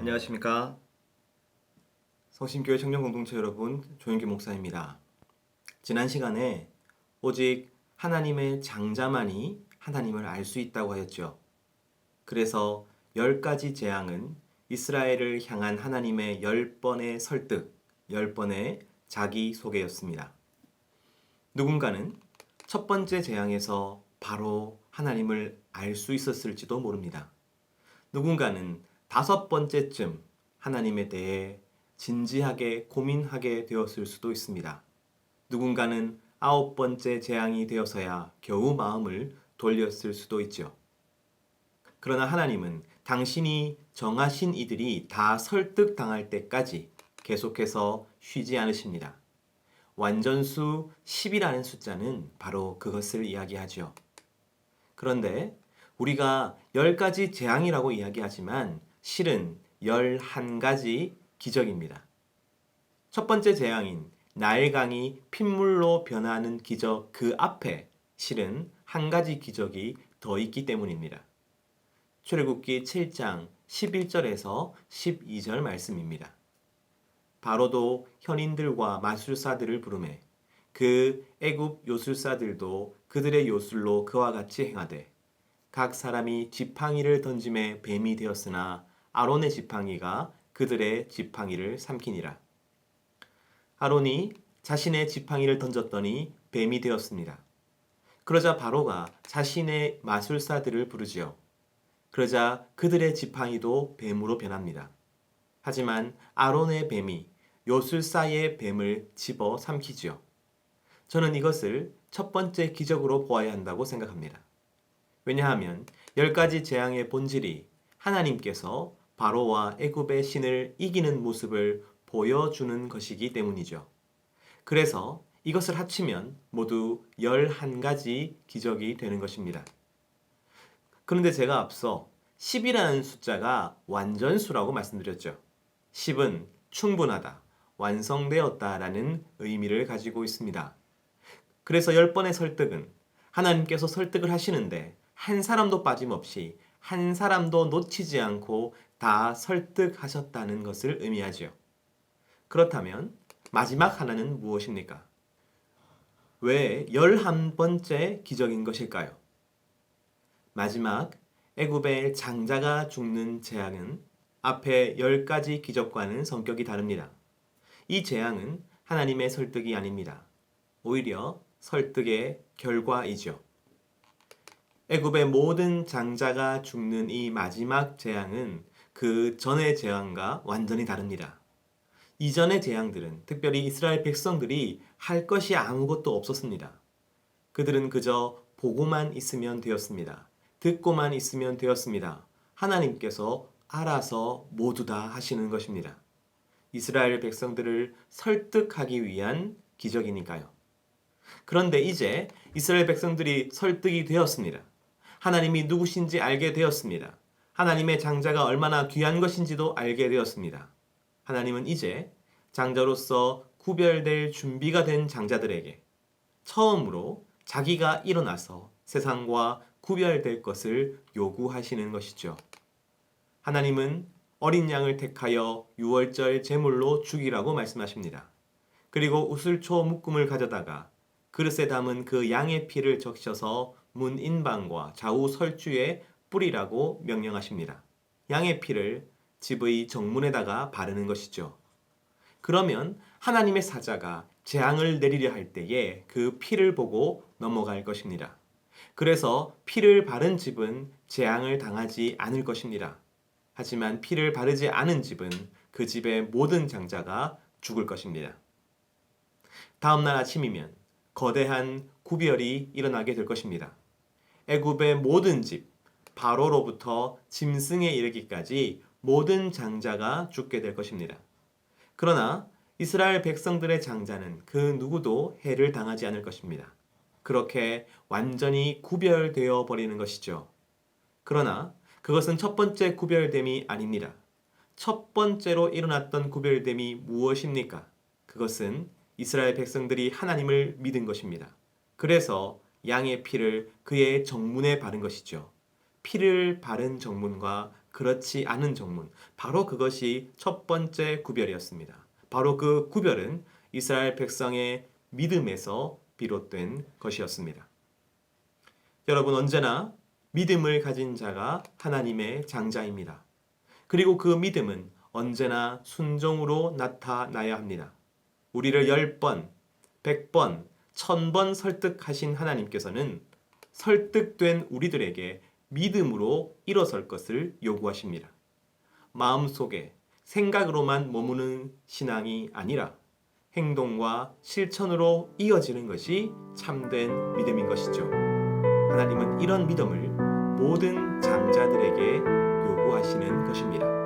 안녕하십니까. 성심교회 청년공동체 여러분, 조영규 목사입니다. 지난 시간에 오직 하나님의 장자만이 하나님을 알 수 있다고 하였죠. 그래서 10가지 재앙은 이스라엘을 향한 하나님의 10번의 설득, 10번의 자기소개였습니다. 누군가는 첫 번째 재앙에서 바로 하나님을 알 수 있었을지도 모릅니다. 누군가는 5번째쯤 하나님에 대해 진지하게 고민하게 되었을 수도 있습니다. 누군가는 9번째 재앙이 되어서야 겨우 마음을 돌렸을 수도 있죠. 그러나 하나님은 당신이 정하신 이들이 다 설득당할 때까지 계속해서 쉬지 않으십니다. 완전수 10이라는 숫자는 바로 그것을 이야기하죠. 그런데 우리가 10가지 재앙이라고 이야기하지만 실은 11가지 기적입니다. 첫 번째 재앙인 나일강이 핏물로 변하는 기적 그 앞에 실은 한 가지 기적이 더 있기 때문입니다. 출애굽기 7장 11절에서 12절 말씀입니다. 바로도 현인들과 마술사들을 부르매 그 애굽 요술사들도 그들의 요술로 그와 같이 행하되 각 사람이 지팡이를 던짐에 뱀이 되었으나 아론의 지팡이가 그들의 지팡이를 삼키니라. 아론이 자신의 지팡이를 던졌더니 뱀이 되었습니다. 그러자 바로가 자신의 마술사들을 부르지요. 그러자 그들의 지팡이도 뱀으로 변합니다. 하지만 아론의 뱀이 요술사의 뱀을 집어 삼키지요. 저는 이것을 첫 번째 기적으로 보아야 한다고 생각합니다. 왜냐하면 10가지 재앙의 본질이 하나님께서 바로와 애굽의 신을 이기는 모습을 보여주는 것이기 때문이죠. 그래서 이것을 합치면 모두 11가지 기적이 되는 것입니다. 그런데 제가 앞서 10이라는 숫자가 완전수라고 말씀드렸죠. 10은 충분하다, 완성되었다라는 의미를 가지고 있습니다. 그래서 10번의 설득은 하나님께서 설득을 하시는데 한 사람도 빠짐없이 한 사람도 놓치지 않고 다 설득하셨다는 것을 의미하지요. 그렇다면 마지막 하나는 무엇입니까? 왜 11번째 기적인 것일까요? 마지막 애굽의 장자가 죽는 재앙은 앞에 10가지 기적과는 성격이 다릅니다. 이 재앙은 하나님의 설득이 아닙니다. 오히려 설득의 결과이죠. 애굽의 모든 장자가 죽는 이 마지막 재앙은 그 전의 재앙과 완전히 다릅니다. 이전의 재앙들은 특별히 이스라엘 백성들이 할 것이 아무것도 없었습니다. 그들은 그저 보고만 있으면 되었습니다. 듣고만 있으면 되었습니다. 하나님께서 알아서 모두 다 하시는 것입니다. 이스라엘 백성들을 설득하기 위한 기적이니까요. 그런데 이제 이스라엘 백성들이 설득이 되었습니다. 하나님이 누구신지 알게 되었습니다. 하나님의 장자가 얼마나 귀한 것인지도 알게 되었습니다. 하나님은 이제 장자로서 구별될 준비가 된 장자들에게 처음으로 자기가 일어나서 세상과 구별될 것을 요구하시는 것이죠. 하나님은 어린 양을 택하여 유월절 제물로 죽이라고 말씀하십니다. 그리고 우슬초 묶음을 가져다가 그릇에 담은 그 양의 피를 적셔서 문 인방과 좌우 설주에 뿌리라고 명령하십니다. 양의 피를 집의 정문에다가 바르는 것이죠. 그러면 하나님의 사자가 재앙을 내리려 할 때에 그 피를 보고 넘어갈 것입니다. 그래서 피를 바른 집은 재앙을 당하지 않을 것입니다. 하지만 피를 바르지 않은 집은 그 집의 모든 장자가 죽을 것입니다. 다음날 아침이면 거대한 구별이 일어나게 될 것입니다. 애굽의 모든 집, 바로로부터 짐승에 이르기까지 모든 장자가 죽게 될 것입니다. 그러나 이스라엘 백성들의 장자는 그 누구도 해를 당하지 않을 것입니다. 그렇게 완전히 구별되어 버리는 것이죠. 그러나 그것은 첫 번째 구별됨이 아닙니다. 첫 번째로 일어났던 구별됨이 무엇입니까? 그것은 이스라엘 백성들이 하나님을 믿은 것입니다. 그래서 양의 피를 그의 정문에 바른 것이죠. 피를 바른 정문과 그렇지 않은 종문. 바로 그것이 첫 번째 구별이었습니다. 바로 그 구별은 이스라엘 백성의 믿음에서 비롯된 것이었습니다. 여러분, 언제나 믿음을 가진 자가 하나님의 장자입니다. 그리고 그 믿음은 언제나 순종으로 나타나야 합니다. 우리를 10번, 100번, 1000번 설득하신 하나님께서는 설득된 우리들에게 믿음으로 일어설 것을 요구하십니다. 마음속에 생각으로만 머무는 신앙이 아니라 행동과 실천으로 이어지는 것이 참된 믿음인 것이죠. 하나님은 이런 믿음을 모든 장자들에게 요구하시는 것입니다.